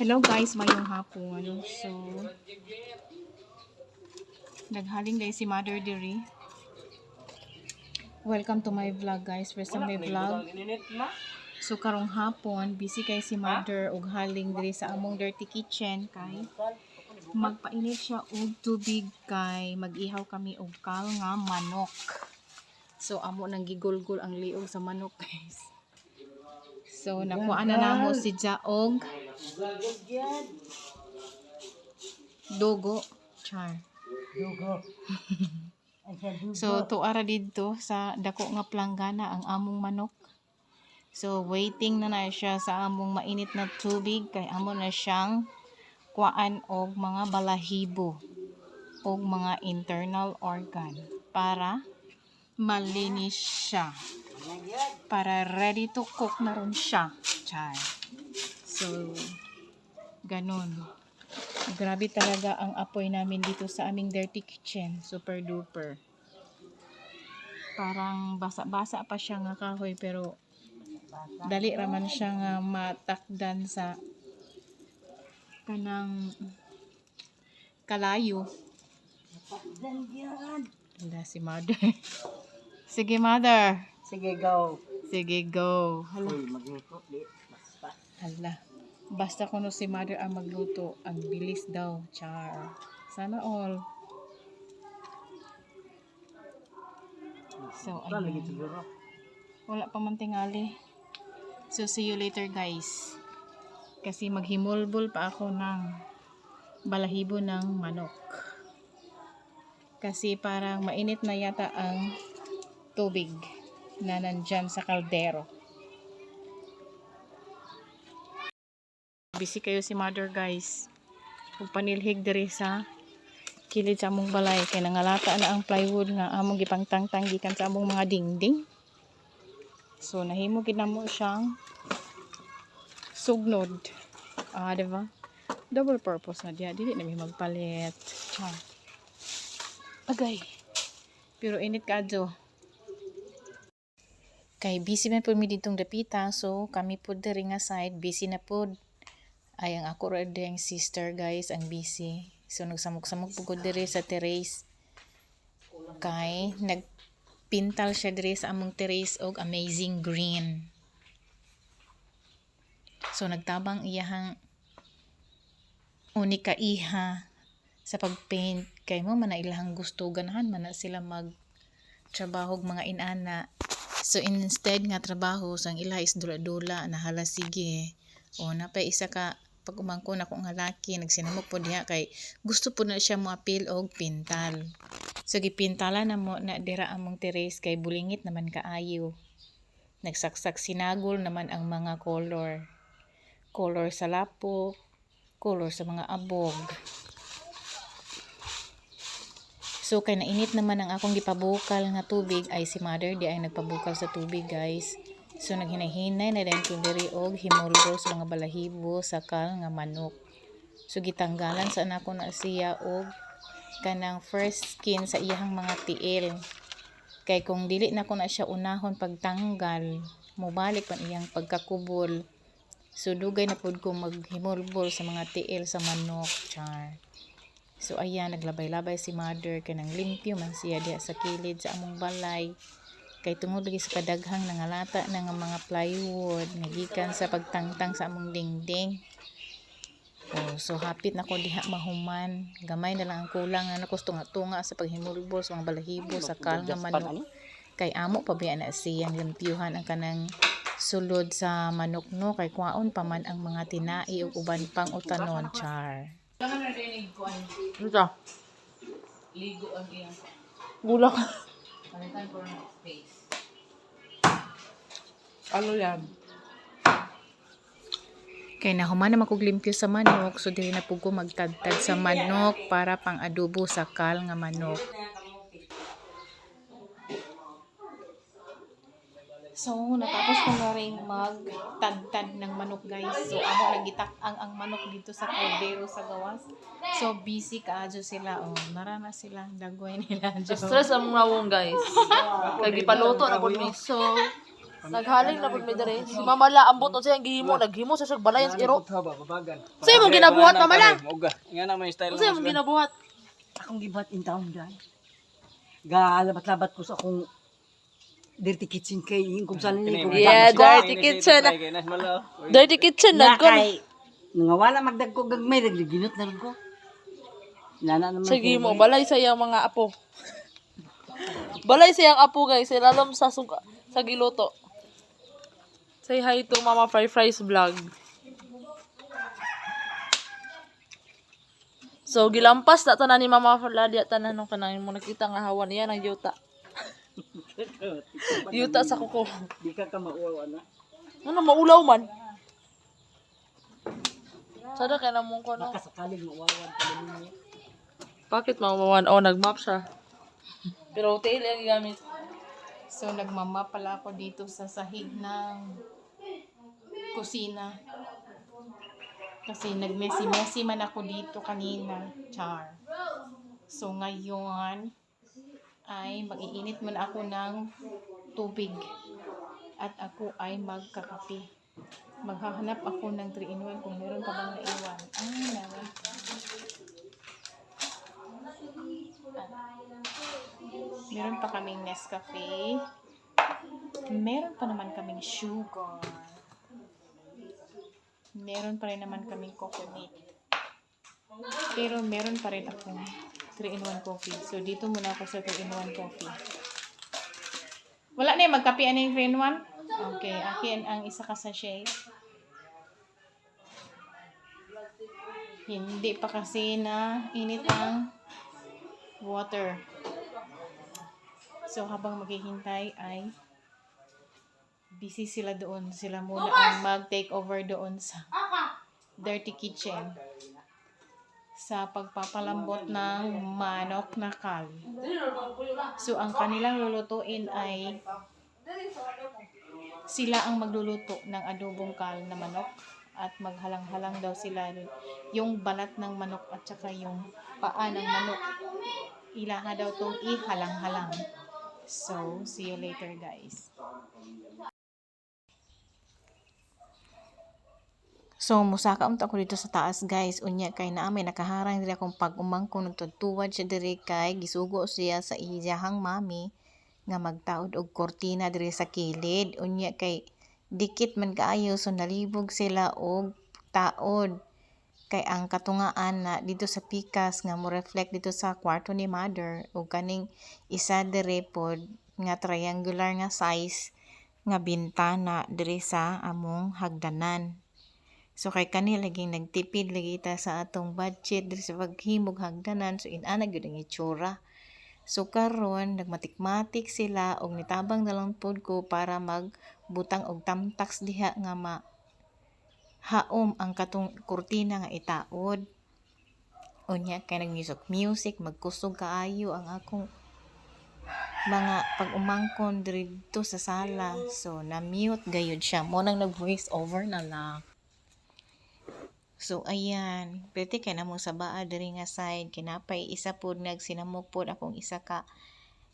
Hello guys, mayong hapon. So, naghaling dahil si Mother Diri. Welcome to my vlog guys. First time my vlog. So, karong hapon, busy kay si Mother og haling diri sa among dirty kitchen kay magpainit siya og tubig kay mag-ihaw kami og kal nga manok. So, amo nang gigulgol ang liog sa manok guys. So, nakuha na namo si Jaog. Dogo. Char. So, tuara dito sa dako nga planggana ang among manok. So, waiting na siya sa among mainit na tubig kay amo na siyang kuan og mga balahibo og mga internal organ para malinis siya. Para ready to cook na ron siya. Char. So, ganun. Grabe talaga ang apoy namin dito sa aming dirty kitchen. Super duper. Parang basa-basa pa siya nga kahoy pero dali raman siya nga matakdan sa kanang kalayo. Wala si Mother. Sige Mother. Sige, go. Sige go. Hala. Uy, magluto, di. Basta. Hala. Basta kuno si Mother ang magluto, ang bilis daw. Char. Sana all. So, Lagi ayun. siguro. Wala pa man tingali. So, see you later guys. Kasi maghimulbol pa ako ng balahibo ng manok. Kasi parang mainit na yata ang tubig na nandyan sa kaldero. Busy kayo si Mother guys. Kung panilhig diri sa kilid sa among balay kay nangalata na ang plywood nga among gipangtangtang gikan sa among mga dingding. So nahimo gid namo siyang sugnod. Diba? Double purpose na diya. Dili na may magpalit. Char. Agay. Pero init kadto. Kay busy man po mi ditong dapita, so kami po diri nga side busy na po. Ay ang ako ra ding sister guys ang busy. So nagsamok-samok po ko diri sa terrace. Kay nagpintal siya diri sa among terrace og amazing green. So nagtabang iyahang unika iha sa pagpaint kay mo man na ilahang gusto ganahan man na sila mag trabaho og mga inana. So instead nga trabaho sang ila is dula-dula na hala sige. O napay isa ka pag umangko na ko nga laki nagsinamok po diha kay gusto po na siya mo appeal og pintal. So gipintala na mo na dira among terrace kay bulingit naman kaayo. Nagsaksak sinagol naman ang mga color. Color sa lapok, color sa mga abog. So kay nainit naman ang akong gipabukal nga tubig ay si Mother di ay nagpabukal sa tubig guys. So naghinay-hinay na din diri og himulbol sa mga balahibo sa kal nga manok. So gitanggalan sa anako na siya og kanang first skin sa iyang mga tiil. Kay kung dili na ko na siya unahon pagtanggal, mobalik pa iyang pagkakubol. So dugay na pud ko maghimulbol sa mga tiil sa manok. Char. So ayan, naglabay-labay si Mother kay nang limpyo man siya diha sa kilid sa among balay. Kay tungod lagi sa kadaghang nangalata na nga mga plywood nagikan sa pagtangtang sa among dingding. So hapit na ko diha mahuman. Gamay na lang ang kulang nga nakos tunga-tunga sa paghimulbol sa mga balahibo sa kal nga manok. Kay amo pa biya na siyang limpyuhan ang kanang sulod sa manok no kay kwaon pa man ang mga tinai ug uban pang utanon. Char. Ito. Ligo ang iyang Bulak. palitan ko ng space. Ano yan? Kay nahuman naman kog limpyo sa manok, so dili na pud ko magtadtad sa manok para pang adobo sa kal nga manok. So, natapos ko na rin magtadtad ng manok guys. So, amo nagitak ang manok dito sa kaldero sa gawas. So, busy kaadyo sila. Oh, narana sila. Dagway nila. Stress ang nawong guys. Kaya gipaluto na po ni. So, Naghaling na pud mi dere. Si Mama La ambot on siyang gihimo, naghimo sa siyang balayan sa iro. Sa imong ginabuhat Mama La. Nga na may style. Sa imong ginabuhat. Akong gibat in town dyan. Galabat-labat ko sa akong dirty kitchen kay yung kung saan ni kung Yeah, dirty kitchen. Dirty kitchen na ko. kay nga wala magdagko gagmay nagliginot na rin ko. Nana naman. Sige mo, balay sa iyang mga apo. Balay sa iyang apo guys, ilalam sa sa giluto. Say hi to Mama Fries vlog. So gilampas na tanan ni Mama Ladia tanan nung kanang mo nakita nga hawan niya ng yuta. Yuta sa kuko. Di ka mauwaw na. Ano maulaw man? Sada kay namong ko no. Kasakaling mauwawan ka niya. Bakit mauwawan? Oh, nagmap siya. Pero tail ang gamit. So, nagmama pala ako dito sa sahig ng kusina. Kasi nagmessy-messy man ako dito kanina. Char. So, ngayon ay mag-iinit man ako ng tubig. At ako ay magkakape. Maghahanap ako ng 3-in-1 kung meron pa bang naiwan. Ay, naman. Meron pa kaming Nescafe. Meron pa naman kaming sugar. Meron pa rin naman kaming coffee mate. Pero meron pa rin akong 3-in-1 coffee. So, dito muna ako sa 3-in-1 coffee. Wala na yung magkape ano yung 3-in-1? Okay, akin ang isa ka sachet. Hindi pa kasi na init ang water. So, habang maghihintay ay busy sila doon. Sila muna ang mag-take over doon sa dirty kitchen. Sa pagpapalambot ng manok na kal. So, ang kanilang lulutuin ay sila ang magluluto ng adobong kal na manok. At maghalang-halang daw sila yung balat ng manok at saka yung paa ng manok. Ilaha daw itong ihalang-halang. So, see you later guys. So, musaka ako dito sa taas guys. Unya kay na may nakaharang diri akong pag-umangkon nagtutuwad siya diri kay gisugo siya sa iyahang mami nga magtaod og kortina diri sa kilid. Unya kay dikit man kaayo so nalibog sila og taod. Kay ang katungaan na dito sa pikas nga mo reflect dito sa kwarto ni mother ug kaning isa diri pod nga triangular nga size nga bintana diri sa among hagdanan. So kay kani laging nagtipid lagi ta sa atong budget diri sa paghimog hagdanan so inana gyud ang itsura. So karon nagmatikmatik sila og nitabang na lang pod ko para magbutang og tamtax diha nga haom ang katong kurtina nga itaod. Unya kay nag-music magkusog kaayo ang akong mga pag-umangkon dito sa sala. So na-mute gayud siya. Mo nang nag-voice over na lang. So ayan, pwede kay namo sa baa diri nga side kinapay isa pod nagsinamok pod akong isa ka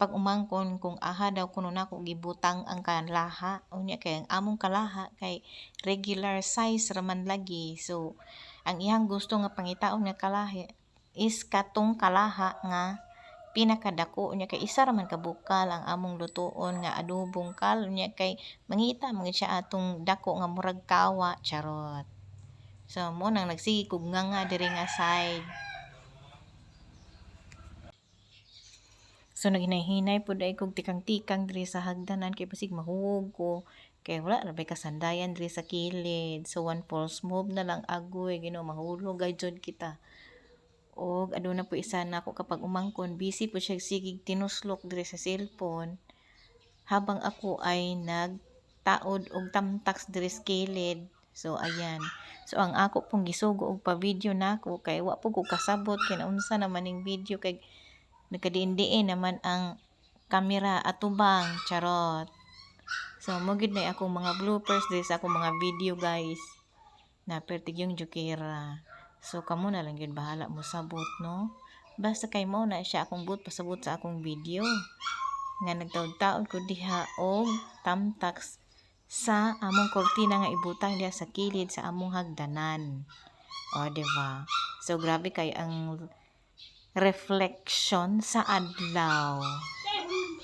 pag umangkon kung aha daw kuno nako gibutang ang kalaha. Unya kay ang among kalaha kay regular size raman lagi. So ang iyang gusto nga pangitaon nga kalahi is katong kalaha nga pinakadako. Unya kay isa raman kabukal ang among lutuon nga adobong kal. Unya kay mangita man siya atong dako nga murag kawa charot. So mo nang nagsigig nga diri nga side. So naghinay-hinay po dahil kong tikang-tikang diri sa hagdanan kay basig mahuwog ko. Kaya wala na kasandayan diri sa kilid. So one false move na lang agoy. Mahulog ay jud kita. O aduna po isa na ako kapag umangkon. Busy po siya sigig tinuslok diri sa cellphone. Habang ako ay nagtaod og tamtax diri sa kilid. So ayan. So ang ako pong gisugo og pa-video nako kay wa po ko kasabot kay naunsa naman ning video kay nagkadiin-diin naman ang kamera atubang charot. So mo gid na akong mga bloopers diri sa akong mga video guys. Na pertig yung jukera. So kamo na lang yun bahala mo sabot no. Basta kay mo na siya akong pasabot sa akong video. Nga nagtaod-taod ko diha og tamtax sa among kortina nga ibutang diha sa kilid sa among hagdanan. O, diba? So, grabe kay ang reflection sa adlaw.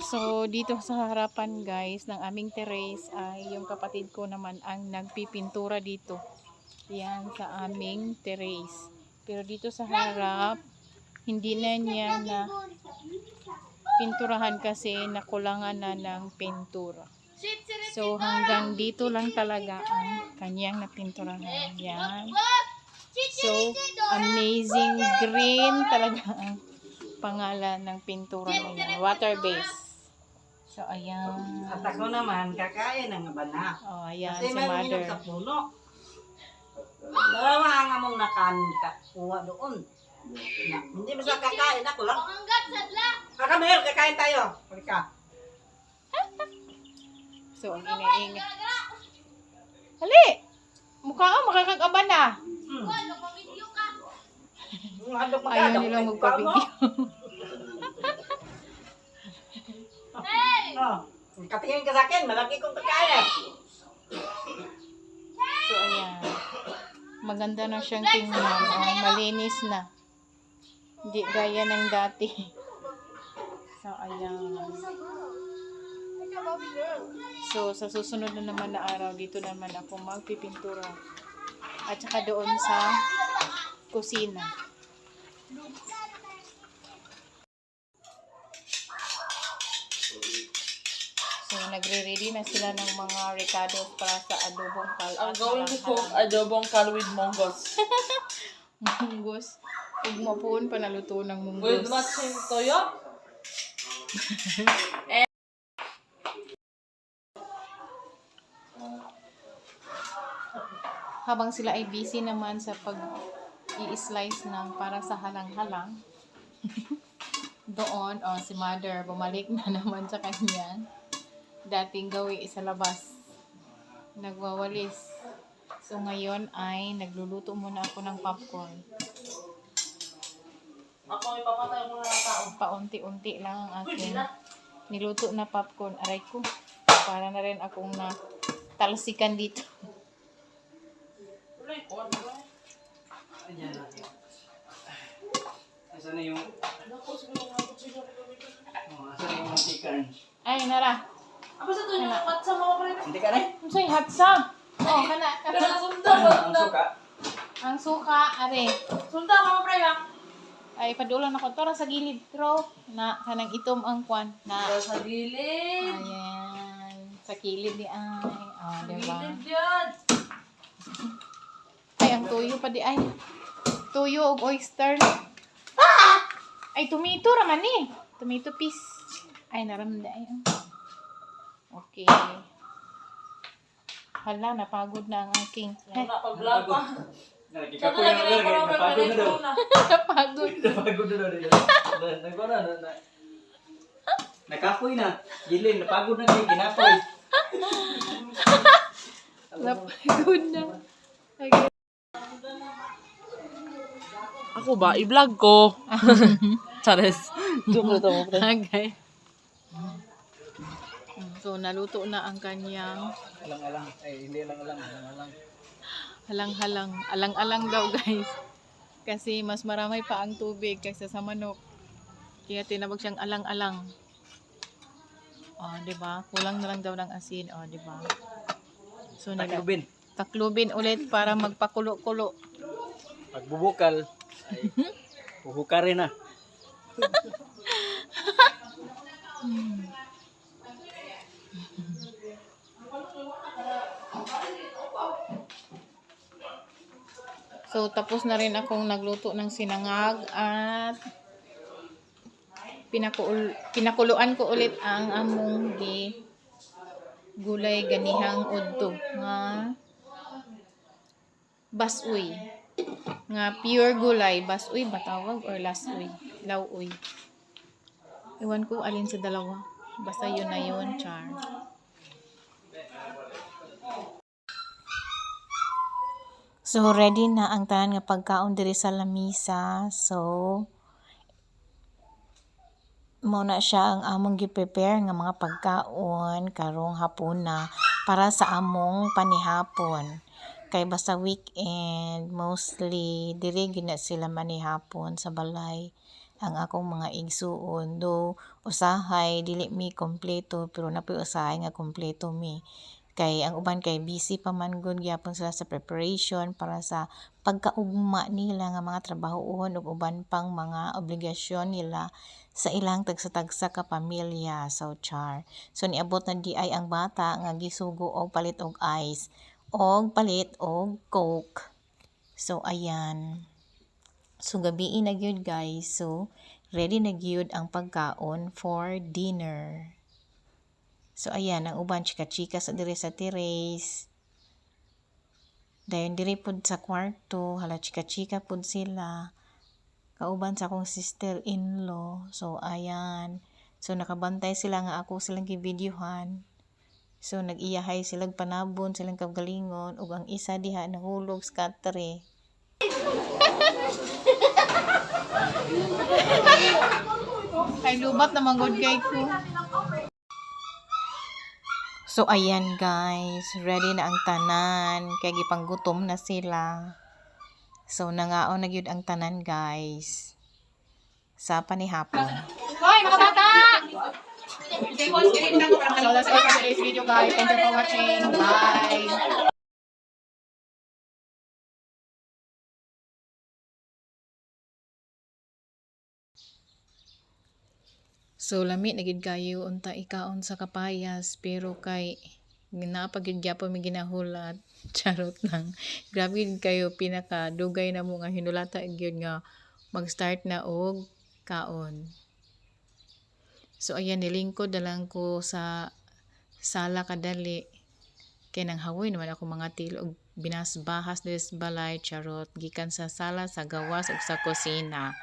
So, dito sa harapan guys ng aming terrace ay yung kapatid ko naman ang nagpipintura dito. Yan sa aming terrace. Pero dito sa harap, hindi na niya na pinturahan kasi nakulangan na ng pintura. So, hanggang dito lang talaga ang kanyang napinturahan. Yan. So, amazing green talaga ang pangalan ng pintura niya. Water base. So, ayan. At ako naman, kakain ng bana. Oh, ayan Kasi si may mother. uminom sa puno. Dalawa nga mong kuha doon. Hindi mo sa kakain, ako lang. Kakamil, kakain tayo. Halika. So, ang ina-inga. Hali! Mukha ka, makakag-aba na. Ayaw nilang magpapigil. Katingin ka sa akin, malaki kong kakain. So, ayan. Maganda na siyang tingnan. Oh, malinis na. Hindi gaya ng dati. So, ayan. So, sa susunod na naman na araw, dito naman ako magpipintura. At saka doon sa kusina. So, nagre-ready na sila ng mga ricados para sa adobong kal. Ang gawin ko kung adobong kal with monggos. Munggos. Huwag mo poon panaluto ng With munggos. matching toyo. Habang sila ay busy naman sa pag i-slice ng para sa halang-halang, doon, si mother, bumalik na naman sa kanya. Dating gawi sa labas. Nagwawalis. So, ngayon ay nagluluto muna ako ng popcorn. Ako ipapatay mo na ng tao. Paunti-unti lang ang aking niluto na popcorn. Aray ko, para na rin akong na talsikan dito. Ulit, ano ba? Ayan natin. Asan na yung... Asan na yung chicken? Ay, nara. Apa sa to yung mat sa mga pre? Hindi ka rin? Ano sa'yo, hatsa? Oh, kana. Pero nasunda ba? Ang suka. Ang suka, are. Sunda mga pre ha? Ay, padulan ako. Tara sa gilid, bro. Na, kanang itom ang kwan. Na, Pero sa gilid. ayan. Sa kilid ni ay. Oh, diba? Gilid yan. Ay, ang tuyo pa di ay. Tuyo o oyster. Ah! Ay, tomato raman eh. Tomato piece. Ay, naramda ay. Okay. Hala, napagod na ang aking. Wala pag-vlog pa. Nakikapoy na lang. Napagod na daw. Napagod. Napagod na daw. Nagwala na. Nakapoy na. Gilin, napagod na kayo. Ginapoy. Napagod na. Okay. Ako ba? I-vlog ko. Chares. Joke na to mo pre. Okay. So, naluto na ang kanyang Alang-alang. Ay, hindi alang-alang. Alang-alang. halang-halang. Alang-alang daw, guys. Kasi mas marami pa ang tubig kaysa sa manok. Kaya tinawag siyang alang-alang. Oh, 'di ba? Kulang na lang daw ng asin, oh, 'di ba? So, Taklubin. taklubin ulit para magpakulo-kulo. Pagbubukal. Ay, bubukarin na. So, tapos na rin akong nagluto ng sinangag at pinakuluan ko ulit ang among gulay ganihang udto nga basuy. Nga pure gulay, basuy ba tawag or lasuy? Lauoy. Ewan ko alin sa dalawa. Basta yun na yun, char. So, ready na ang tanan nga pagkaon diri sa lamisa. So, mo na siya ang among gi-prepare nga mga pagkaon karong hapuna. para sa among panihapon. Kay basta weekend, mostly diri gyud na sila manihapon sa balay ang akong mga igsuon. Do usahay dili mi kompleto pero napoy usahay nga kompleto mi. Kay ang uban kay busy pa man gud gyapon sila sa preparation para sa pagkaugma nila nga mga trabahoon ug uban pang mga obligasyon nila sa ilang tagsa-tagsa ka pamilya. So char. So niabot na di ay ang bata nga gisugo og palit og ice og palit og coke. So ayan. So gabi na gyud guys. So ready na gyud ang pagkaon for dinner. So ayan ang uban chika-chika sa diri sa terrace. Dayon diri pud sa kwarto, hala chika-chika pud sila. Kauban sa akong sister-in-law. So ayan. So nakabantay sila nga ako silang gibidyohan. So nag-iyahay silang panabon, silang kagalingon ug ang isa diha nahulog sa katre. Ay lubat na manggod kay ko. So ayan guys, ready na ang tanan kay gipanggutom na sila. So nangaon na gyud ang tanan guys. Sa panihapon. Hoy, mga bata! Okay, boss, ganito na ko para that's all for today's video, guys. Thank you for watching. Bye! So lami na gid kayo unta ikaon sa kapayas pero kay napagid gyapon mi ginahulat. Charot nang. Grabe gid kayo pinakadugay na mo nga hinulata gyud nga mag-start na og kaon. So ayan nilingkod na lang ko sa sala kadali. Kay nang hawoy naman ako mga tilog binasbahas des balay charot gikan sa sala sa gawas ug sa kusina.